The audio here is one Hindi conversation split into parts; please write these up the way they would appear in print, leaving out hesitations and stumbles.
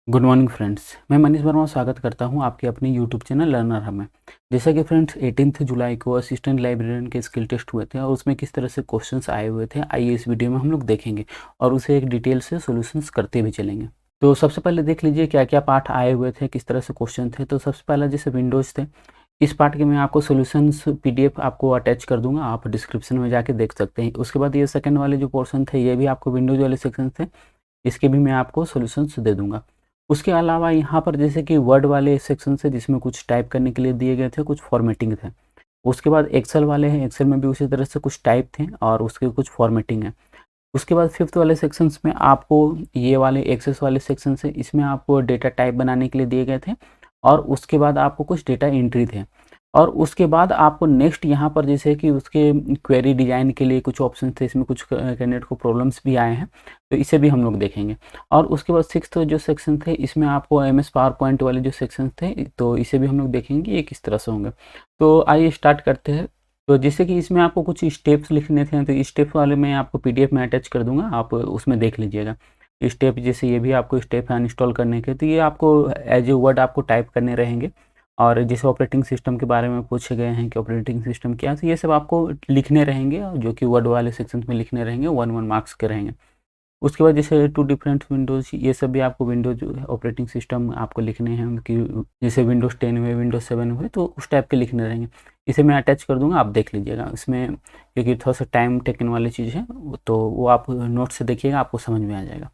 Good morning friends. मैं मनीष वर्मा स्वागत करता हूं आपके अपने यूट्यूब चैनल लर्नर हब में। जैसा कि फ्रेंड्स 18 जुलाई को असिस्टेंट लाइब्रेरियन के स्किल टेस्ट हुए थे और उसमें किस तरह से क्वेश्चंस आए हुए थे, आइए इस वीडियो में हम लोग देखेंगे और उसे एक डिटेल से सॉल्यूशंस करते भी चलेंगे। तो सबसे पहले देख लीजिए क्या क्या पार्ट आए हुए थे, किस तरह से क्वेश्चन थे। तो सबसे पहला जैसे विंडोज़ थे, इस पार्ट के मैं आपको सॉल्यूशंस पीडीएफ आपको अटैच कर दूंगा, आप डिस्क्रिप्शन में जाके देख सकते हैं। उसके बाद ये सेकंड वाले जो पोर्शन थे ये भी आपको विंडोज़ वाले सेक्शन थे, इसके भी मैं आपको सॉल्यूशंस दे दूंगा। उसके अलावा यहाँ पर जैसे कि वर्ड वाले सेक्शन से जिसमें कुछ टाइप करने के लिए दिए गए थे, कुछ फॉर्मेटिंग थे। उसके बाद एक्सेल वाले हैं, एक्सेल में भी उसी तरह से कुछ टाइप थे और उसके कुछ फॉर्मेटिंग है। उसके बाद फिफ्थ वाले सेक्शंस में आपको ये वाले एक्सेस वाले सेक्शन से इसमें आपको डेटा टाइप बनाने के लिए दिए गए थे और उसके बाद आपको कुछ डेटा एंट्री थे। और उसके बाद आपको नेक्स्ट यहाँ पर जैसे कि उसके क्वेरी डिज़ाइन के लिए कुछ ऑप्शन थे, इसमें कुछ कैंडिडेट को प्रॉब्लम्स भी आए हैं, तो इसे भी हम लोग देखेंगे। और उसके बाद सिक्स्थ जो सेक्शन थे इसमें आपको एमएस पावर पॉइंट वाले जो सेक्शन थे, तो इसे भी हम लोग देखेंगे ये किस तरह से होंगे। तो आइए स्टार्ट करते हैं। तो जैसे कि इसमें आपको कुछ स्टेप्स लिखने थे, तो स्टेप वाले मैं आपको पीडीएफ में अटैच कर दूंगा, आप उसमें देख लीजिएगा। स्टेप जैसे ये भी आपको स्टेप है इंस्टॉल करने के, तो ये आपको एज ए वर्ड आपको टाइप करने रहेंगे। और जैसे ऑपरेटिंग सिस्टम के बारे में पूछे गए हैं कि ऑपरेटिंग सिस्टम क्या है, तो ये सब आपको लिखने रहेंगे, जो कि वर्ड वाले सेक्शन में लिखने रहेंगे, 1-1 मार्क्स के रहेंगे। उसके बाद जैसे टू डिफरेंट विंडोज़, ये सब भी आपको विंडोज ऑपरेटिंग सिस्टम आपको लिखने हैं उनकी, जैसे विंडोज़ 10 हुए, विंडोज़ 7 हुए, तो उस टाइप के लिखने रहेंगे। इसे मैं अटैच कर दूंगा, आप देख लीजिएगा इसमें, क्योंकि थोड़ा सा टाइम टेकन वाली चीज़ है, तो वो आप नोट से देखिएगा, आपको समझ में आ जाएगा।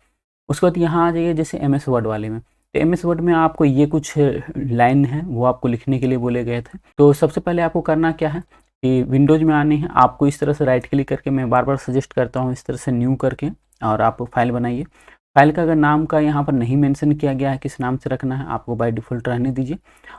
उसके बाद यहाँ आ जाइए जैसे एम एस वर्ड वाले में, तो एम एस वर्ड में आपको ये कुछ लाइन है वो आपको लिखने के लिए बोले गए थे। तो सबसे पहले आपको करना क्या है कि विंडोज़ में आने हैं, आपको इस तरह से राइट क्लिक करके, मैं बार बार सजेस्ट करता हूँ इस तरह से न्यू करके, और आप फाइल बनाइए। फाइल का अगर नाम का यहाँ पर नहीं मेंशन किया गया है किस नाम से रखना है, आपको बाय डिफ़ॉल्ट रहने दीजिए।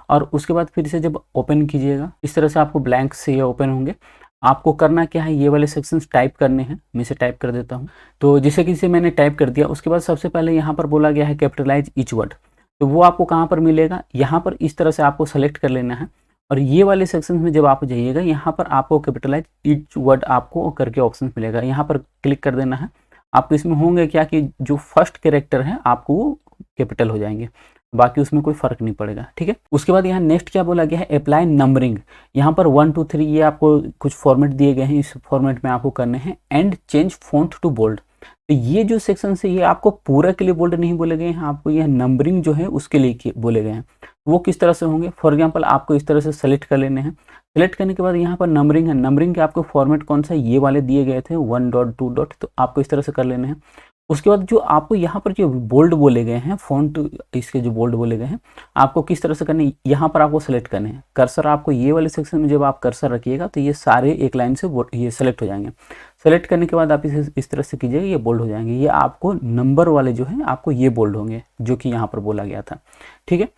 और उसके बाद फिर से जब ओपन कीजिएगा इस तरह से आपको ब्लैंक से ये ओपन होंगे। आपको करना क्या है, ये वाले सेक्शंस टाइप करने हैं, मैं इसे टाइप कर देता हूँ। तो जैसे कि इसे मैंने टाइप कर दिया, उसके बाद सबसे पहले यहाँ पर बोला गया है कैपिटलाइज ईच वर्ड, तो वो आपको कहाँ पर मिलेगा, यहाँ पर इस तरह से आपको सेलेक्ट कर लेना है। और ये वाले सेक्शन में जब आप जाइएगा यहाँ पर आपको कैपिटलाइज ईच वर्ड आपको करके ऑप्शन मिलेगा, यहाँ पर क्लिक कर देना है। आपको इसमें होंगे क्या कि जो फर्स्ट कैरेक्टर है आपको वो कैपिटल हो जाएंगे, बाकी उसमें कोई फर्क नहीं पड़ेगा, ठीक है। उसके बाद यहाँ नेक्स्ट क्या बोला गया है, अप्लाई नंबरिंग। यहाँ पर 1 2 3 ये आपको कुछ फॉर्मेट दिए गए हैं, इस फॉर्मेट में आपको करने हैं। And change font to bold, तो ये जो सेक्शन है ये आपको पूरा के लिए बोल्ड नहीं बोले गए हैं, आपको यह नंबरिंग जो है उसके लिए बोले गए हैं। वो किस तरह से होंगे, फॉर एग्जाम्पल आपको इस तरह से सेलेक्ट कर लेने हैं। सेलेक्ट करने के बाद यहाँ पर नंबरिंग है, नंबरिंग के आपको फॉर्मेट कौन सा है, ये वाले दिए गए थे 1 डॉट 2 डॉट, तो आपको इस तरह से कर लेने हैं। उसके बाद जो आपको यहाँ पर जो बोल्ड बोले गए हैं, फॉन्ट इसके जो बोल्ड बोले गए हैं, आपको किस तरह से करने हैं, यहाँ पर आपको सेलेक्ट करने हैं। कर्सर आपको ये वाले सेक्शन में जब आप कर्सर रखिएगा तो ये सारे एक लाइन से ये सेलेक्ट हो जाएंगे। सेलेक्ट करने के बाद आप इसे इस तरह से कीजिएगा, ये बोल्ड हो जाएंगे। ये आपको नंबर वाले जो है आपको ये बोल्ड होंगे, जो कि यहाँ पर बोला गया था, ठीक है।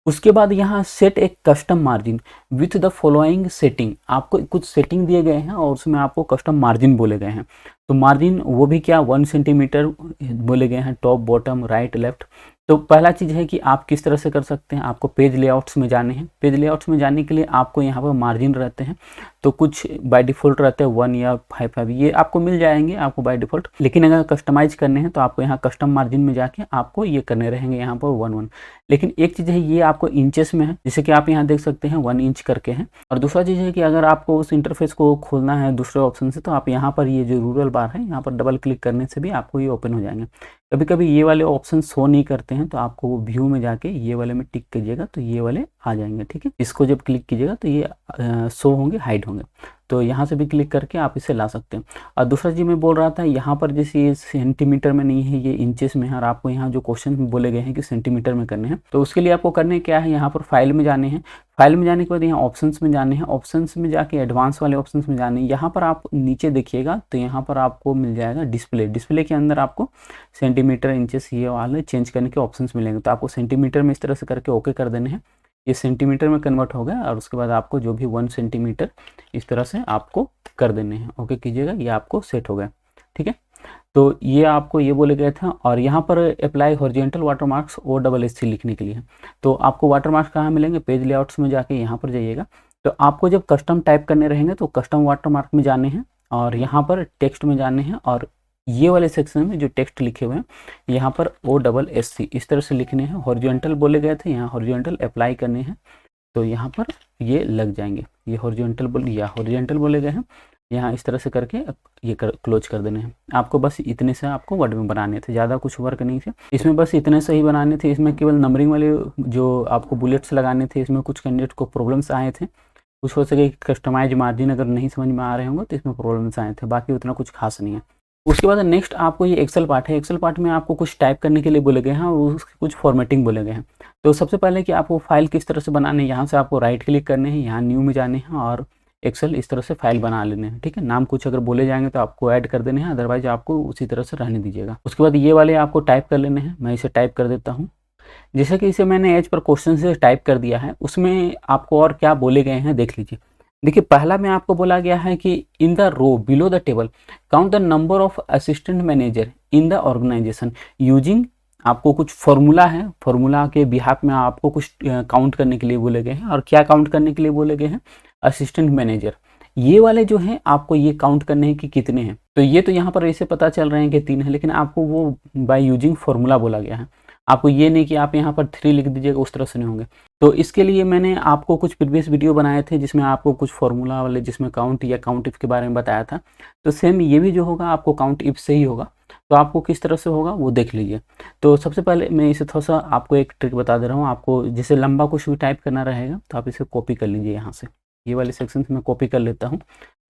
उसके बाद यहाँ सेट एक custom margin with the following setting, आपको कुछ सेटिंग दिए गए हैं और उसमें आपको कस्टम मार्जिन बोले गए हैं। तो मार्जिन वो भी क्या 1 सेंटीमीटर बोले गए हैं, टॉप बॉटम राइट लेफ्ट। तो पहला चीज़ है कि आप किस तरह से कर सकते हैं, आपको पेज लेआउट्स में जाने हैं। पेज लेआउट्स में जाने के लिए आपको यहाँ पर मार्जिन रहते हैं, तो कुछ बाय डिफ़ॉल्ट रहते हैं 1 या 5 ये आपको मिल जाएंगे आपको बाय डिफ़ॉल्ट। लेकिन अगर कस्टमाइज करने हैं तो आपको यहाँ कस्टम मार्जिन में जाके आपको ये करने रहेंगे यहाँ पर 1-1। लेकिन एक चीज़ है ये आपको इंचेस में है, जैसे कि आप यहाँ देख सकते हैं 1 इंच करके हैं। और दूसरा चीज़ है कि अगर आपको उस इंटरफेस को खोलना है दूसरे ऑप्शन से, तो आप यहाँ पर ये जो रूरल बार है यहाँ पर डबल क्लिक करने से भी आपको ये ओपन हो जाएंगे। कभी कभी ये वाले ऑप्शन शो नहीं करते हैं, तो आपको वो व्यू में जाके ये वाले में टिक कीजिएगा तो ये वाले आ जाएंगे, ठीक है। इसको जब क्लिक कीजिएगा तो ये शो होंगे, हाइड होंगे, तो यहाँ से भी क्लिक करके आप इसे ला सकते हैं। और दूसरा चीज़ मैं बोल रहा था, यहाँ पर जैसे ये सेंटीमीटर में नहीं है, ये इंचेस में है, और आपको यहाँ जो क्वेश्चन बोले गए हैं कि सेंटीमीटर में करने हैं, तो उसके लिए आपको करने क्या है, यहाँ पर फाइल में जाने हैं। फाइल में जाने के बाद यहाँ ऑप्शंस में जाने हैं, ऑप्शंस में जाके एडवांस वाले ऑप्शंस में जाने हैं। यहाँ पर आप नीचे देखिएगा तो यहाँ पर आपको मिल जाएगा डिस्प्ले। डिस्प्ले के अंदर आपको सेंटीमीटर इंचेस ये वाले चेंज करने के ऑप्शंस मिलेंगे, तो आपको सेंटीमीटर में इस तरह से करके ओके कर देने हैं। ये सेंटीमीटर में कन्वर्ट हो गया, और उसके बाद आपको जो भी 1 सेंटीमीटर इस तरह से आपको कर देने हैं, ओके कीजिएगा, ये आपको सेट हो गया, ठीक है। तो ये आपको ये बोले गए थे। और यहाँ पर अप्लाई हॉरिजॉन्टल वाटरमार्क्स OSSC लिखने के लिए, तो आपको वाटरमार्क्स कहाँ मिलेंगे, पेज लेआउट्स में जाके यहाँ पर जाइएगा। तो आपको जब कस्टम टाइप करने रहेंगे तो कस्टम वाटरमार्क में जाने हैं, और यहाँ पर टेक्स्ट में जाने हैं, और ये वाले सेक्शन में जो टेक्स्ट लिखे हुए हैं यहाँ पर OSSC इस तरह से लिखने हैं, हॉरिजॉन्टल बोले गए थे, यहाँ हॉरिजॉन्टल अप्लाई करने हैं, तो यहाँ पर ये लग जाएंगे, ये हॉरिजॉन्टल बोले गए हैं, यहाँ इस तरह से करके ये क्लोज कर देने हैं। आपको बस इतने से आपको वर्ड में बनाने थे, ज़्यादा कुछ वर्क नहीं थे इसमें, बस इतने से ही बनाने थे। इसमें केवल नंबरिंग वाले जो आपको बुलेट्स लगाने थे, इसमें कुछ कैंडिडेट को प्रॉब्लम्स आए थे, कुछ हो सके कस्टमाइज मार्जिन अगर नहीं समझ में आ रहे होंगे तो इसमें प्रॉब्लम्स आए थे, बाकी उतना कुछ खास नहीं है। उसके बाद नेक्स्ट आपको ये एक्सेल पार्ट है। एक्सेल पार्ट में आपको कुछ टाइप करने के लिए बोले गए हैं और उसकी कुछ फॉर्मेटिंग बोले गए हैं। तो सबसे पहले कि आपको फाइल किस तरह से बनाने हैं, यहाँ से आपको राइट क्लिक करने हैं, यहाँ न्यू में जाने हैं और एक्सेल इस तरह से फाइल बना लेने हैं। ठीक है, नाम कुछ अगर बोले जाएंगे तो आपको ऐड कर देने हैं, अदरवाइज आपको उसी तरह से रहने दीजिएगा। उसके बाद ये वाले आपको टाइप कर लेने हैं, मैं इसे टाइप कर देता हूँ। जैसे कि इसे मैंने एज पर क्वेश्चन से टाइप कर दिया है, उसमें आपको और क्या बोले गए हैं देख लीजिए। देखिए पहला में आपको बोला गया है कि in the row below the table count the number of assistant manager in the organisation using, आपको कुछ फॉर्मूला है, फॉर्मूला के बिहाफ में आपको कुछ काउंट करने के लिए बोले गए हैं। और क्या काउंट करने के लिए बोले गए हैं, असिस्टेंट मैनेजर। ये वाले जो हैं आपको ये काउंट करने हैं कि कितने हैं। तो ये तो यहाँ पर ऐसे पता चल रहे हैं कि 3 है, लेकिन आपको वो बाय यूजिंग फॉर्मूला बोला गया है। आपको ये नहीं कि आप यहाँ पर 3 लिख दीजिएगा, उस तरह से नहीं होंगे। तो इसके लिए मैंने आपको कुछ प्रीवियस वीडियो बनाए थे जिसमें आपको कुछ फॉर्मूला वाले, जिसमें काउंट या काउंट इफ के बारे में बताया था। तो सेम ये भी जो होगा आपको काउंट इफ से ही होगा। तो आपको किस तरह से होगा वो देख लीजिए। तो सबसे पहले मैं इसे थोड़ा सा आपको एक ट्रिक बता दे रहा हूँ। आपको जैसे लंबा कुछ भी टाइप करना रहेगा तो आप इसे कॉपी कर लीजिए यहाँ से, ये वाले सेक्शन से मैं कॉपी कर लेता हूँ,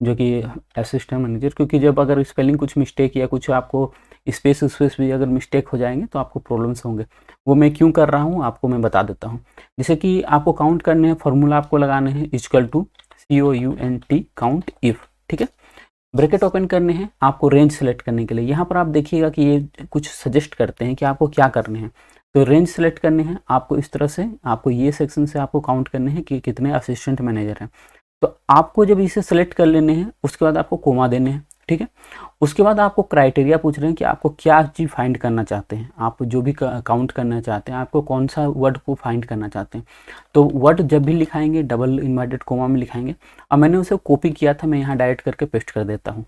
जो कि असिस्टेंट मैनेजर। क्योंकि जब अगर स्पेलिंग कुछ मिस्टेक या कुछ आपको स्पेस भी अगर मिस्टेक हो जाएंगे तो आपको प्रॉब्लम्स होंगे। वो मैं क्यों कर रहा हूँ आपको मैं बता देता हूँ। जैसे कि आपको काउंट करने हैं, फॉर्मूला आपको लगाने हैं equal to COUNT count if. ठीक है, ब्रैकेट ओपन करने हैं, आपको रेंज सेलेक्ट करने के लिए। यहाँ पर आप देखिएगा कि ये कुछ सजेस्ट करते हैं कि आपको क्या करने हैं। तो रेंज सेलेक्ट करने हैं आपको इस तरह से, आपको ये सेक्शन से आपको काउंट करने हैं कि कितने असिस्टेंट मैनेजर हैं। तो आपको जब इसे सेलेक्ट कर लेने हैं उसके बाद आपको कोमा देने हैं। ठीक है, उसके बाद आपको क्राइटेरिया पूछ रहे हैं कि आपको क्या चीज़ फाइंड करना चाहते हैं, आप जो भी काउंट करना चाहते हैं, आपको कौन सा वर्ड को फाइंड करना चाहते हैं। तो वर्ड जब भी लिखाएंगे डबल इन्वर्टेड कोमा में लिखाएंगे। अब मैंने उसे कॉपी किया था, मैं यहाँ डायरेक्ट करके पेस्ट कर देता हूँ।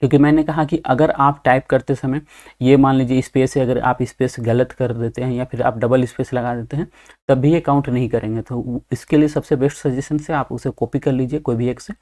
क्योंकि मैंने कहा कि अगर आप टाइप करते समय ये मान लीजिए स्पेस है, अगर आप स्पेस गलत कर देते हैं या फिर आप डबल स्पेस लगा देते हैं तब भी ये काउंट नहीं करेंगे। तो इसके लिए सबसे बेस्ट सजेशन से आप उसे कॉपी कर लीजिए कोई भी एक से,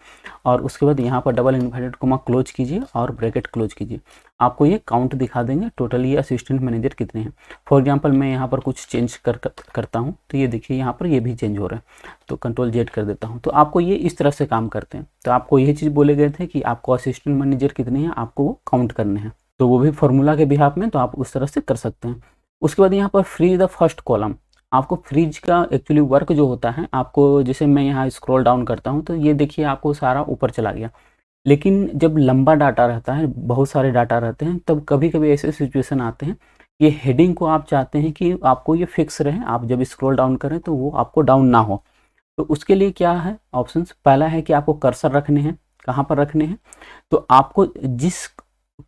और उसके बाद यहाँ पर डबल इन्वर्टेड कोमा क्लोज कीजिए और ब्रैकेट क्लोज कीजिए। आपको ये काउंट दिखा देंगे टोटल ये असिस्टेंट मैनेजर कितने हैं। फॉर एग्जांपल मैं यहाँ पर कुछ चेंज करता हूँ, तो ये देखिए यहाँ पर ये भी चेंज हो रहा है, तो कंट्रोल Z कर देता हूँ। तो आपको ये इस तरह से काम करते हैं। तो आपको यही चीज़ बोले गए थे कि आपको असिस्टेंट मैनेजर कितने हैं आपको वो काउंट करने हैं, तो वो भी फॉर्मूला के बिहाफ में, तो आप उस तरह से कर सकते हैं। उसके बाद यहाँ पर फ्रीज द फर्स्ट कॉलम, आपको फ्रीज का एक्चुअली वर्क जो होता है, आपको जैसे मैं यहाँ स्क्रॉल डाउन करता हूँ तो ये देखिए आपको सारा ऊपर चला गया। लेकिन जब लंबा डाटा रहता है, बहुत सारे डाटा रहते हैं, तब कभी कभी ऐसे सिचुएशन आते हैं ये हेडिंग को आप चाहते हैं कि आपको ये फिक्स रहे, आप जब स्क्रॉल डाउन करें तो वो आपको डाउन ना हो। तो उसके लिए क्या है ऑप्शंस, पहला है कि आपको कर्सर रखने हैं, कहाँ पर रखने हैं, तो आपको जिस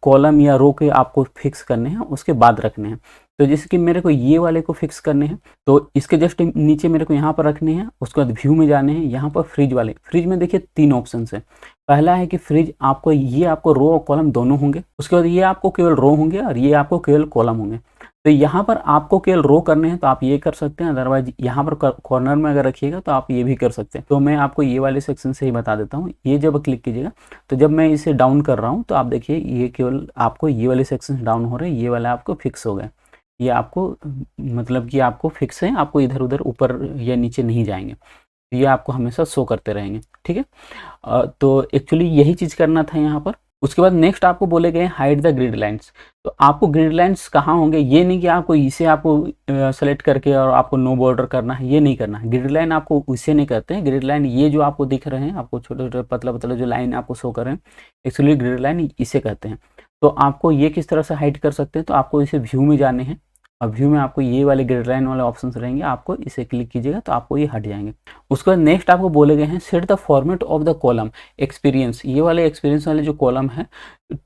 कॉलम या रो के आपको फिक्स करने हैं उसके बाद रखने हैं। तो जैसे कि मेरे को ये वाले को फिक्स करने हैं तो इसके जस्ट नीचे मेरे को यहाँ पर रखने हैं। उसके बाद व्यू में जाने हैं, यहाँ पर फ्रिज वाले, फ्रिज में देखिए 3 ऑप्शन है। पहला है कि फ्रिज आपको ये आपको रो और कॉलम दोनों होंगे, उसके बाद ये आपको केवल रो होंगे और ये आपको केवल कॉलम होंगे। तो यहाँ पर आपको केवल रो करने हैं तो आप ये कर सकते हैं, अदरवाइज यहाँ पर कॉर्नर में अगर रखिएगा तो आप ये भी कर सकते हैं। तो मैं आपको ये वाले सेक्शन से ही बता देता हूँ। ये जब क्लिक कीजिएगा तो जब मैं इसे डाउन कर रहा हूँ तो आप देखिए ये केवल आपको ये वाले सेक्शन डाउन हो रहे हैं, ये वाला आपको फिक्स हो गए। ये आपको मतलब कि आपको फिक्स है, आपको इधर उधर ऊपर या नीचे नहीं जाएंगे, ये आपको हमेशा शो करते रहेंगे। ठीक है, तो एक्चुअली यही चीज़ करना था यहाँ पर। उसके बाद नेक्स्ट आपको बोले गए हाइड द ग्रिड लाइन्स। तो आपको ग्रिड लाइन्स कहाँ होंगे, ये नहीं कि आपको इसे आपको सेलेक्ट करके और आपको नो बॉर्डर करना है, ये नहीं करना है। ग्रिड लाइन आपको इसे नहीं करते हैं। ग्रिड लाइन ये जो आपको दिख रहे हैं, आपको छोटे छोटे पतला पतला जो लाइन आपको शो कर रहे हैं, एक्चुअली ग्रिड लाइन इसे कहते हैं। तो आपको ये किस तरह से हाइड कर सकते हैं, तो आपको इसे व्यू में जाने हैं और व्यू में आपको ये वाले ग्रिड लाइन वाले ऑप्शंस रहेंगे, आपको इसे क्लिक कीजिएगा तो आपको ये हट जाएंगे। उसके बाद नेक्स्ट आपको बोले गए हैं set the format of the column experience, ये वाले एक्सपीरियंस वाले जो कॉलम है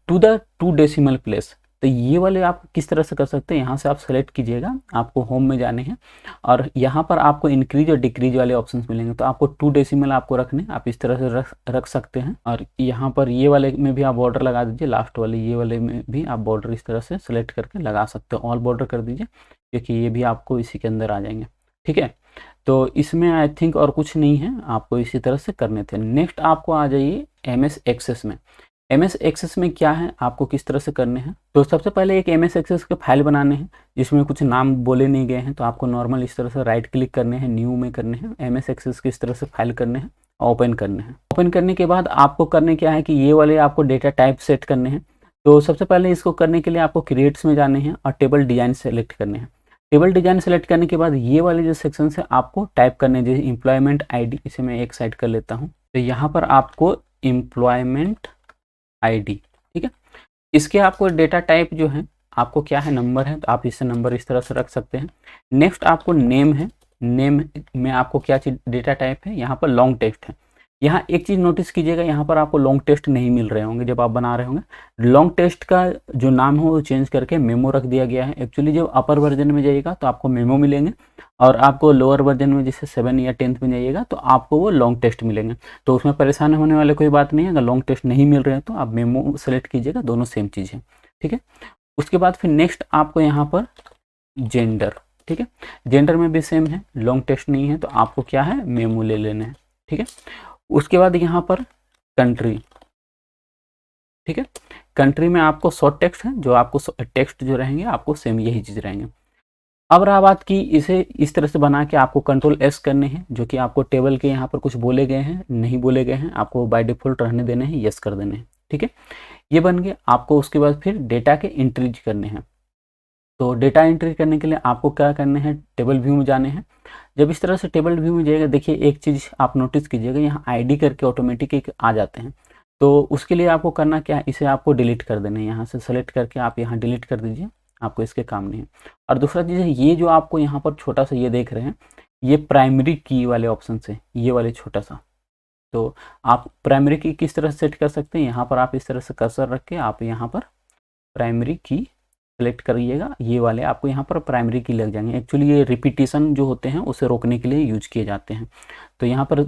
टू द 2 डेसिमल प्लेस। तो ये वाले आप किस तरह से कर सकते हैं, यहाँ से आप सेलेक्ट कीजिएगा, आपको होम में जाने हैं और यहाँ पर आपको इंक्रीज और डिक्रीज वाले ऑप्शंस मिलेंगे। तो आपको 2 डेसिमल आपको रखने, आप इस तरह से रख सकते हैं। और यहाँ पर ये वाले में भी आप बॉर्डर लगा दीजिए, लास्ट वाले ये वाले में भी आप बॉर्डर इस तरह से सेलेक्ट करके लगा सकते हो, ऑल बॉर्डर कर दीजिए, क्योंकि ये भी आपको इसी के अंदर आ जाएंगे। ठीक है, तो इसमें आई थिंक और कुछ नहीं है, आपको इसी तरह से करने थे। नेक्स्ट आपको आ जाइए MS एक्सेस में। MS एक्सेस में क्या है, आपको किस तरह से करने हैं। तो सबसे पहले एक MS एक्सेस के फाइल बनाने हैं जिसमें कुछ नाम बोले नहीं गए हैं, तो आपको नॉर्मल इस तरह से राइट क्लिक करने हैं, न्यू में करने हैं, MS एक्सेस की इस तरह से फाइल करने हैं, ओपन करने हैं। ओपन करने के बाद आपको करने क्या है कि ये वाले आपको डेटा टाइप सेट करने हैं। तो सबसे पहले इसको करने के लिए आपको क्रिएट्स में जाने हैं और टेबल डिजाइन सेलेक्ट करने हैं। टेबल डिजाइन सेलेक्ट करने के बाद ये वाले जो सेक्शन है आपको टाइप करने हैं, जैसे एम्प्लॉयमेंट ID, इसे मैं एक साइड कर लेता हूँ। तो यहाँ पर आपको एम्प्लॉयमेंट ID, ठीक है। इसके आपको डेटा टाइप जो है आपको क्या है, नंबर है, तो आप इसे नंबर इस तरह से रख सकते हैं। नेक्स्ट आपको नेम है, नेम में आपको क्या चीज डेटा टाइप है, यहाँ पर लॉन्ग टेक्स्ट है। यहाँ एक चीज़ नोटिस कीजिएगा, यहाँ पर आपको लॉन्ग टेस्ट नहीं मिल रहे होंगे जब आप बना रहे होंगे। लॉन्ग टेस्ट का जो नाम हो वो चेंज करके मेमो रख दिया गया है। एक्चुअली जब अपर वर्जन में जाइएगा तो आपको मेमो मिलेंगे, और आपको लोअर वर्जन में जैसे 7 या 10th में जाइएगा तो आपको वो लॉन्ग टेस्ट मिलेंगे। तो उसमें परेशान होने वाले कोई बात नहीं है, अगर लॉन्ग टेस्ट नहीं मिल रहे हैं तो आप मेमो सेलेक्ट कीजिएगा, दोनों सेम चीज़ है। ठीक है, उसके बाद फिर नेक्स्ट आपको यहाँ पर जेंडर, ठीक है, जेंडर में भी सेम है, लॉन्ग टेस्ट नहीं है तो आपको क्या है, मेमो ले लेना है। ठीक है, उसके बाद यहाँ पर कंट्री, ठीक है, कंट्री में आपको शॉर्ट टेक्स्ट है, जो आपको टेक्स्ट जो रहेंगे आपको सेम यही चीज़ रहेंगे। अब रहा बात की इसे इस तरह से बना के आपको Ctrl+S करने हैं, जो कि आपको टेबल के यहाँ पर कुछ बोले गए हैं, नहीं बोले गए हैं, आपको बाय डिफ़ॉल्ट रहने देने हैं, यस कर देने हैं। ठीक है, ये बन गए। आपको उसके बाद फिर डेटा के एंट्रीज करने हैं। तो डेटा एंट्री करने के लिए आपको क्या करना है, टेबल व्यू में जाने हैं। जब इस तरह से टेबल व्यू में जाएगा, देखिए एक चीज़ आप नोटिस कीजिएगा, यहाँ ID करके ऑटोमेटिक एक आ जाते हैं। तो उसके लिए आपको करना क्या है, इसे आपको डिलीट कर देना है, यहाँ से सेलेक्ट करके आप यहाँ डिलीट कर दीजिए, आपको इसके काम नहीं है। और दूसरा चीज़ है, ये जो आपको यहाँ पर छोटा सा ये देख रहे हैं, ये प्राइमरी की वाले ऑप्शन से, ये वाले छोटा सा, तो आप प्राइमरी की किस तरह से सेट कर सकते हैं, यहाँ पर आप इस तरह से कर्सर रख के आप यहाँ पर प्राइमरी की सेलेक्ट करिएगा, ये वाले आपको यहाँ पर प्राइमरी की लग जाएंगे। एक्चुअली ये रिपीटिशन जो होते हैं उसे रोकने के लिए यूज किए जाते हैं। तो यहाँ पर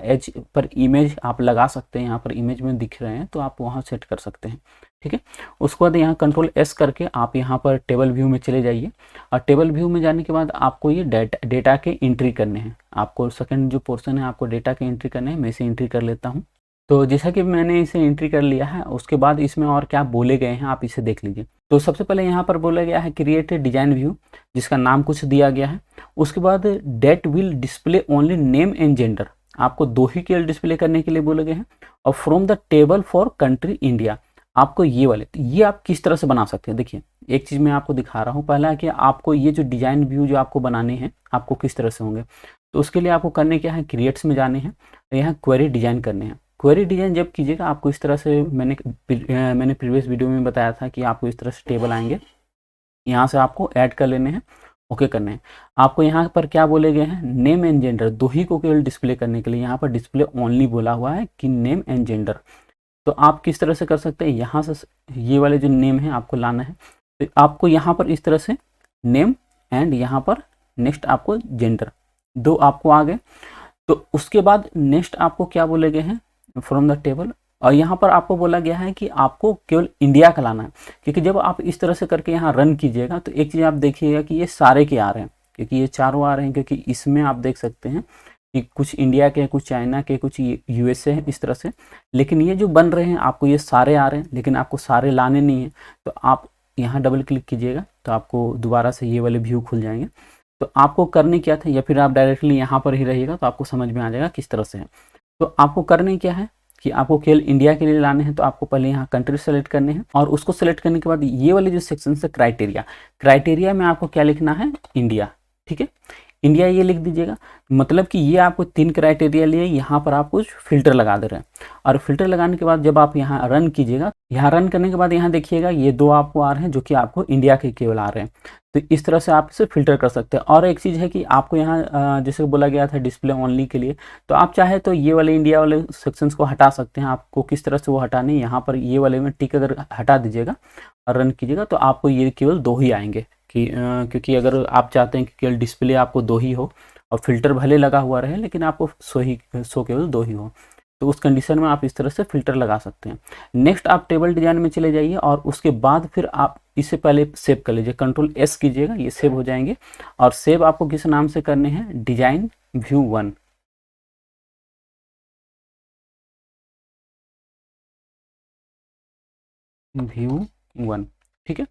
एज पर इमेज आप लगा सकते हैं, यहाँ पर इमेज में दिख रहे हैं तो आप वहाँ सेट कर सकते हैं। ठीक है, उसके बाद यहाँ Ctrl+S करके आप यहाँ पर टेबल व्यू में चले जाइए, और टेबल व्यू में जाने के बाद आपको ये डेटा के एंट्री करने हैं। आपको सेकंड जो पोर्शन है आपको डेटा के एंट्री करने हैं, मैं इसे एंट्री कर लेता हूँ। तो जैसा कि मैंने इसे एंट्री कर लिया है, उसके बाद इसमें और क्या बोले गए हैं आप इसे देख लीजिए। तो सबसे पहले यहाँ पर बोला गया है क्रिएट ए डिजाइन व्यू, जिसका नाम कुछ दिया गया है। उसके बाद that will display only name and gender, आपको 2 ही केवल डिस्प्ले करने के लिए बोले गए हैं। और from the table for country India, आपको ये वाले, तो ये आप किस तरह से बना सकते हैं। देखिए एक चीज़ मैं आपको दिखा रहा हूँ, पहला कि आपको ये जो डिजाइन व्यू जो आपको बनाने हैं आपको किस तरह से होंगे। तो उसके लिए आपको करने क्या है, क्रिएट्स में जाने हैं, यहाँ क्वेरी डिजाइन करने हैं। क्वेरी डिजाइन जब कीजिएगा आपको इस तरह से, मैंने प्रीवियस वीडियो में बताया था कि आपको इस तरह से टेबल आएंगे, यहाँ से आपको ऐड कर लेने हैं, ओके करने हैं। आपको यहाँ पर क्या बोले गए हैं, नेम एंड जेंडर, 2 ही को केवल डिस्प्ले करने के लिए यहाँ पर डिस्प्ले ओनली बोला हुआ है कि नेम एंड जेंडर। तो आप किस तरह से कर सकते हैं, यहाँ से ये वाले जो नेम है आपको लाना है, तो आपको यहाँ पर इस तरह से नेम एंड यहाँ पर नेक्स्ट आपको जेंडर, 2 आपको आ गए। तो उसके बाद नेक्स्ट आपको क्या बोले गए हैं, फ्रॉम द टेबल, और यहाँ पर आपको बोला गया है कि आपको केवल इंडिया का लाना है, क्योंकि जब आप इस तरह से करके यहाँ रन कीजिएगा तो एक चीज़ आप देखिएगा कि ये सारे के आ रहे हैं, क्योंकि ये चारों आ रहे हैं, क्योंकि इसमें आप देख सकते हैं कि कुछ इंडिया के, कुछ चाइना के, कुछ USA हैं, इस तरह से। लेकिन ये जो बन रहे हैं आपको ये सारे आ रहे हैं, लेकिन आपको सारे लाने नहीं हैं। तो आप यहाँ डबल क्लिक कीजिएगा तो आपको दोबारा से ये वाले व्यू खुल जाएंगे। तो आपको करने क्या था, या फिर आप डायरेक्टली यहाँ पर ही रहिएगा तो आपको समझ में आ जाएगा किस तरह से है। तो आपको करने क्या है कि आपको केवल इंडिया के लिए लाने हैं, तो आपको पहले यहाँ कंट्री सेलेक्ट करने हैं, और उसको सेलेक्ट करने के बाद ये वाले जो सेक्शन है क्राइटेरिया में आपको क्या लिखना है, इंडिया। ठीक है, इंडिया ये लिख दीजिएगा, मतलब कि ये आपको 3 क्राइटेरिया लिए यहाँ पर आप कुछ फिल्टर लगा दे रहे हैं। और फिल्टर लगाने के बाद जब आप यहाँ रन कीजिएगा, यहाँ रन करने के बाद यहाँ देखिएगा ये 2 आपको आ रहे हैं जो कि आपको इंडिया के केवल आ रहे हैं। तो इस तरह से आप इसे फिल्टर कर सकते हैं। और एक चीज़ है कि आपको यहाँ जैसे बोला गया था डिस्प्ले ओनली के लिए, तो आप चाहे तो ये वाले इंडिया वाले सेक्शंस को हटा सकते हैं। आपको किस तरह से वो हटाने, यहाँ पर ये वाले में टिक अगर हटा दीजिएगा और रन कीजिएगा तो आपको ये केवल 2 ही आएंगे कि क्योंकि अगर आप चाहते हैं कि केवल डिस्प्ले आपको 2 ही हो और फ़िल्टर भले लगा हुआ रहे लेकिन आपको शो केवल 2 ही हो, तो उस कंडीशन में आप इस तरह से फ़िल्टर लगा सकते हैं। नेक्स्ट आप टेबल डिज़ाइन में चले जाइए और उसके बाद फिर आप इसे पहले सेव कर लीजिए, कंट्रोल एस कीजिएगा, ये सेव हो जाएंगे। और सेव आपको किस नाम से करने हैं, डिजाइन व्यू 1। व्यू 1, ठीक है,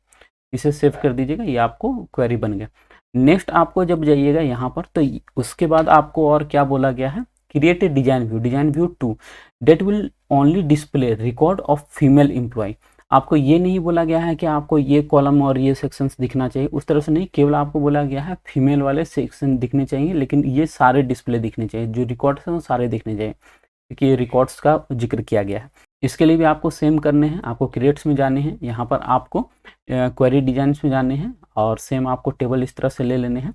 इसे सेव कर दीजिएगा, ये आपको क्वेरी बन गया। नेक्स्ट आपको जब जाइएगा यहाँ पर तो उसके बाद आपको और क्या बोला गया है, create a design view 2 that will only display record of female employ. आपको ये नहीं बोला गया है कि आपको ये कॉलम और ये सेक्शंस दिखना चाहिए, उस तरह से नहीं, केवल आपको बोला गया है फीमेल वाले सेक्शन दिखने चाहिए, लेकिन ये सारे डिस्प्ले दिखने चाहिए, जो रिकॉर्ड्स हैं वो सारे दिखने चाहिए, क्योंकि ये रिकॉर्ड्स का जिक्र किया गया है। इसके लिए भी आपको सेम करने हैं, आपको क्रिएट्स में जाने हैं, यहाँ पर आपको क्वेरी डिजाइन्स में जाने हैं और सेम आपको टेबल इस तरह से ले लेने हैं।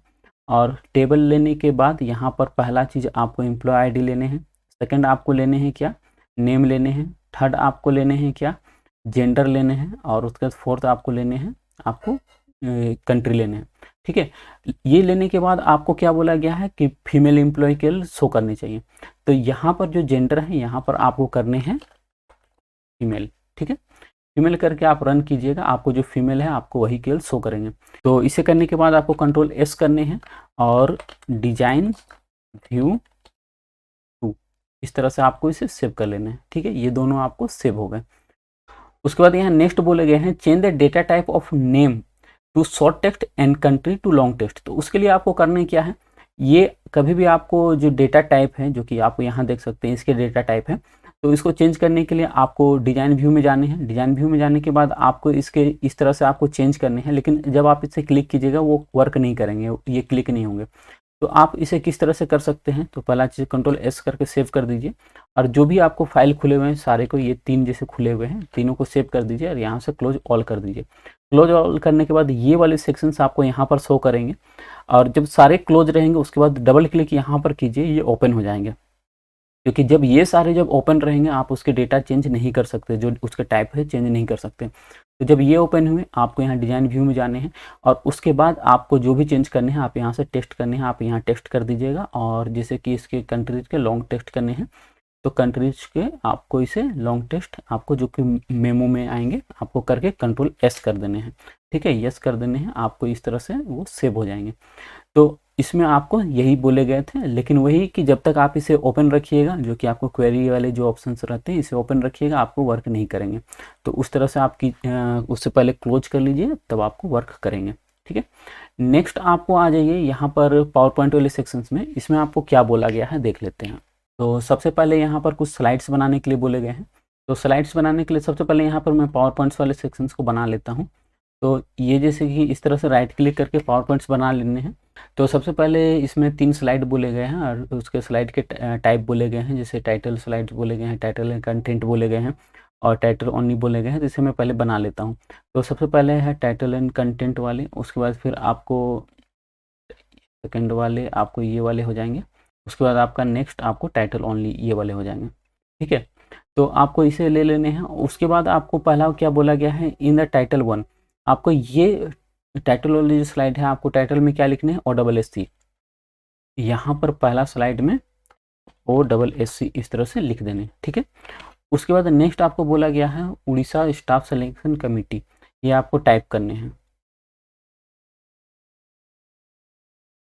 और टेबल लेने के बाद यहाँ पर पहला चीज़ आपको एम्प्लॉय आईडी लेने हैं, सेकंड आपको लेने हैं क्या, नेम लेने हैं, थर्ड आपको लेने हैं क्या, जेंडर लेने हैं, और उसके बाद फोर्थ आपको लेने हैं, आपको कंट्री लेने हैं, ठीक है। ये लेने के बाद आपको क्या बोला गया है कि फीमेल एम्प्लॉय के शो करने चाहिए, तो यहाँ पर जो जेंडर है यहाँ पर आपको करने हैं फीमेल, ठीक है। फीमेल करके आप रन कीजिएगा, आपको जो फीमेल है आपको वही केवल शो करेंगे। तो इसे करने के बाद आपको कंट्रोल एस करने हैं और डिजाइन व्यू 2 इस तरह से आपको इसे सेव कर लेना है, ठीक है। ये दोनों आपको सेव हो गए। उसके बाद यहाँ नेक्स्ट बोले गए हैं change the data type of name to short text and country to long text. तो उसके लिए आपको करना क्या है, ये कभी भी आपको जो डेटा टाइप है, जो कि आप यहाँ देख सकते हैं इसके डेटा टाइप है, तो इसको चेंज करने के लिए आपको डिजाइन व्यू में जाने हैं। डिजाइन व्यू में जाने के बाद आपको इसके इस तरह से आपको चेंज करने हैं, लेकिन जब आप इसे क्लिक कीजिएगा वो वर्क नहीं करेंगे, ये क्लिक नहीं होंगे। तो आप इसे किस तरह से कर सकते हैं, तो पहला चीज़ कंट्रोल एस करके सेव कर दीजिए, और जो भी आपको फाइल खुले हुए हैं सारे को, ये 3 जैसे खुले हुए हैं तीनों को सेव कर दीजिए और यहाँ से क्लोज ऑल कर दीजिए। क्लोज ऑल करने के बाद ये वाले सेक्शंस आपको यहाँ पर शो करेंगे, और जब सारे क्लोज रहेंगे उसके बाद डबल क्लिक यहाँ पर कीजिए, ये ओपन हो जाएंगे। क्योंकि जब ये सारे जब ओपन रहेंगे आप उसके डेटा चेंज नहीं कर सकते, जो उसका टाइप है चेंज नहीं कर सकते। तो जब ये ओपन हुए आपको यहाँ डिजाइन व्यू में जाने हैं, और उसके बाद आपको जो भी चेंज करने हैं आप यहाँ से टेस्ट करने हैं, आप यहाँ टेस्ट कर दीजिएगा। और जैसे कि इसके कंट्रीज के लॉन्ग टेस्ट करने हैं, तो कंट्रीज के आपको इसे लॉन्ग टेस्ट आपको जो कि मेमो में आएंगे आपको करके कंट्रोल एस कर देने हैं, ठीक है, यस कर देने हैं, आपको इस तरह से वो सेव हो जाएंगे। तो इसमें आपको यही बोले गए थे, लेकिन वही कि जब तक आप इसे ओपन रखिएगा, जो कि आपको क्वेरी वाले जो ऑप्शंस रहते हैं इसे ओपन रखिएगा, आपको वर्क नहीं करेंगे। तो उस तरह से आपकी उससे पहले क्लोज कर लीजिए तब आपको वर्क करेंगे, ठीक है। नेक्स्ट आपको आ जाइए यहाँ पर पावर पॉइंट वाले सेक्शंस में, इसमें आपको क्या बोला गया है देख लेते हैं। तो सबसे पहले यहाँ पर कुछ स्लाइड्स बनाने के लिए बोले गए हैं। तो स्लाइड्स बनाने के लिए सबसे पहले यहाँ पर मैं पावर पॉइंट्स वाले सेक्शंस को बना लेता हूँ। तो ये जैसे कि इस तरह से राइट क्लिक करके पावर पॉइंट्स बना लेने हैं। तो सबसे पहले इसमें 3 स्लाइड बोले गए हैं और उसके स्लाइड के टाइप बोले गए हैं, जैसे टाइटल स्लाइड बोले गए हैं, टाइटल एंड कंटेंट बोले गए हैं, और टाइटल ओनली बोले गए हैं। तो इसे मैं पहले बना लेता हूँ। तो सबसे पहले है टाइटल एंड कंटेंट वाले, उसके बाद फिर आपको सेकेंड वाले आपको ये वाले हो जाएंगे, उसके बाद आपका नेक्स्ट आपको टाइटल ओनली ये वाले हो जाएंगे, ठीक है। तो आपको इसे ले लेने हैं। उसके बाद आपको पहला क्या बोला गया है, इन द टाइटल 1 आपको ये टाइटल वाली जो स्लाइड है आपको टाइटल में क्या लिखने हैं, OSSC। यहाँ पर पहला स्लाइड में OSSC इस तरह से लिख देने, ठीक है। उसके बाद नेक्स्ट आपको बोला गया है उड़ीसा स्टाफ सिलेक्शन कमेटी, ये आपको टाइप करने हैं।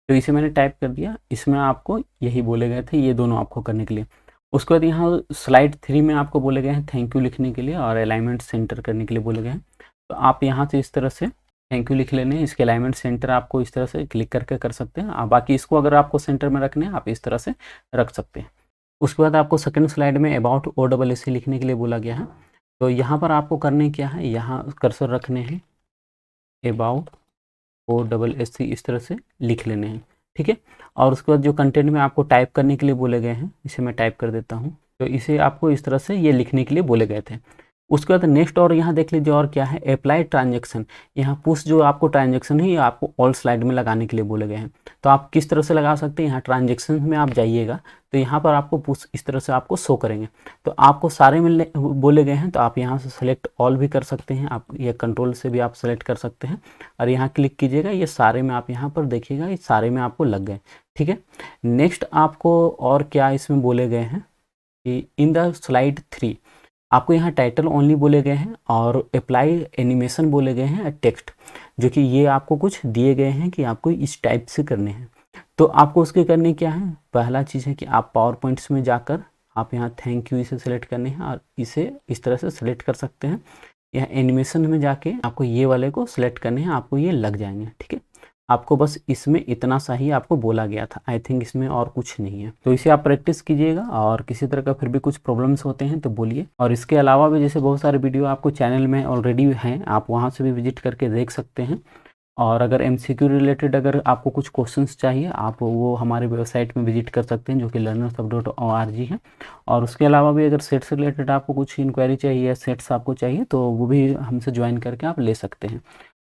तो इसे मैंने टाइप कर दिया, इसमें आपको यही बोले गए थे, ये दोनों आपको करने के लिए। उसके बाद यहाँ स्लाइड 3 में आपको बोले गए हैं थैंक यू लिखने के लिए और अलाइनमेंट सेंटर करने के लिए बोले गए हैं। तो आप यहाँ से इस तरह से थैंक यू लिख लेने हैं, इसके अलाइनमेंट सेंटर आपको इस तरह से क्लिक करके कर सकते हैं। बाकी इसको अगर आपको सेंटर में रखने हैं आप इस तरह से रख सकते हैं। उसके बाद आपको सेकंड स्लाइड में अबाउट OSSC लिखने के लिए बोला गया है। तो यहाँ पर आपको करने क्या है, यहाँ कर्सर रखने हैं, अबाउट OSSC इस तरह से लिख लेने हैं, ठीक है। और उसके बाद जो कंटेंट में आपको टाइप करने के लिए बोले गए हैं, इसे मैं टाइप कर देता हूँ। तो इसे आपको इस तरह से ये लिखने के लिए बोले गए थे। उसके बाद नेक्स्ट और यहाँ देख लीजिए और क्या है, अप्लाई ट्रांजेक्शन। यहाँ पुश जो आपको ट्रांजेक्शन है ये आपको ऑल स्लाइड में लगाने के लिए बोले गए हैं। तो आप किस तरह से लगा सकते हैं, यहाँ ट्रांजेक्शन में आप जाइएगा तो यहाँ पर आपको पुश इस तरह से आपको शो करेंगे। तो आपको सारे में बोले गए हैं, तो आप यहाँ से सेलेक्ट ऑल भी कर सकते हैं, आप ये कंट्रोल से भी आप सेलेक्ट कर सकते हैं और यहाँ क्लिक कीजिएगा, ये सारे में आप यहाँ पर देखिएगा ये सारे में आपको लग गए। ठीक है, नेक्स्ट आपको और क्या इसमें बोले गए हैं कि इन द स्लाइड 3 आपको यहाँ टाइटल ओनली बोले गए हैं और अप्लाई एनिमेशन बोले गए हैं टेक्स्ट, जो कि ये आपको कुछ दिए गए हैं कि आपको इस टाइप से करने हैं। तो आपको उसके करने क्या है, पहला चीज़ है कि आप पावर पॉइंट्स में जाकर आप यहाँ थैंक यू इसे सेलेक्ट करने हैं और इसे इस तरह से सेलेक्ट कर सकते हैं। यहाँ एनिमेशन में जाके आपको ये वाले को सिलेक्ट करने हैं, आपको ये लग जाएंगे। ठीक है, आपको बस इसमें इतना सा ही आपको बोला गया था, आई थिंक इसमें और कुछ नहीं है। तो इसे आप प्रैक्टिस कीजिएगा और किसी तरह का फिर भी कुछ प्रॉब्लम्स होते हैं तो बोलिए। और इसके अलावा भी जैसे बहुत सारे वीडियो आपको चैनल में ऑलरेडी हैं, आप वहाँ से भी विजिट करके देख सकते हैं। और अगर MCQ रिलेटेड अगर आपको कुछ क्वेश्चंस चाहिए आप वो हमारे वेबसाइट में विजिट कर सकते हैं, जो कि learnershub.org है। और उसके अलावा भी अगर सेट्स रिलेटेड आपको कुछ इंक्वायरी चाहिए या सेट्स आपको चाहिए तो वो भी हमसे ज्वाइन करके आप ले सकते हैं।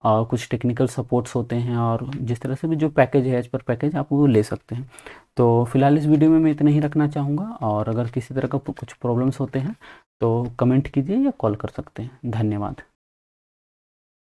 और कुछ टेक्निकल सपोर्ट्स होते हैं और जिस तरह से भी जो पैकेज है एज पर पैकेज आप वो ले सकते हैं। तो फिलहाल इस वीडियो में मैं इतना ही रखना चाहूँगा और अगर किसी तरह का कुछ प्रॉब्लम्स होते हैं तो कमेंट कीजिए या कॉल कर सकते हैं। धन्यवाद।